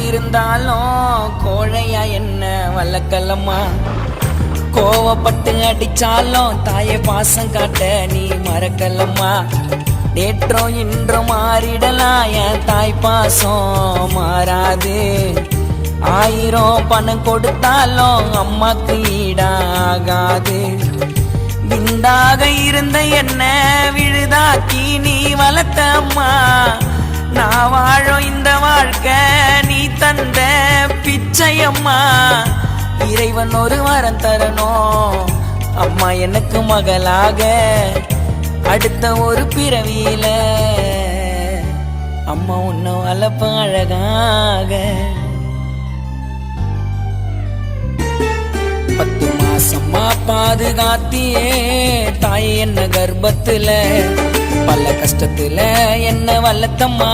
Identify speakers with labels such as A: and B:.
A: இருந்தாலும் கோழையா என்ன வளர்க்கலம்மா. கோவப்பட்டு அடிச்சாலும் தாயை பாசம் காட்ட நீ மறக்கலம்மா. நேற்றும் இன்றும் மாறிடலாம், என் தாய் பாசம் மாறாது. 1000 பணம் கொடுத்தாலும் அம்மாக்கு ஈடாகாது. விந்தாக இருந்த என்ன விழுதாக்கி நீ வளர்த்த அம்மா. நான் வாழும் இந்த வாழ்க்கை நீ தந்த பிச்சையம்மா. இறைவன் ஒரு வரம் தரணும் அம்மா எனக்கு மகளாக. அடுத்த ஒரு பிறவியில அம்மா உன்னை வளர்ப்ப அழகாக. 10 மாசமா பாதுகாத்தியே தாய் என்ன கர்ப்பத்துல. பல கஷ்டத்துல என்ன வளர்த்தம்மா.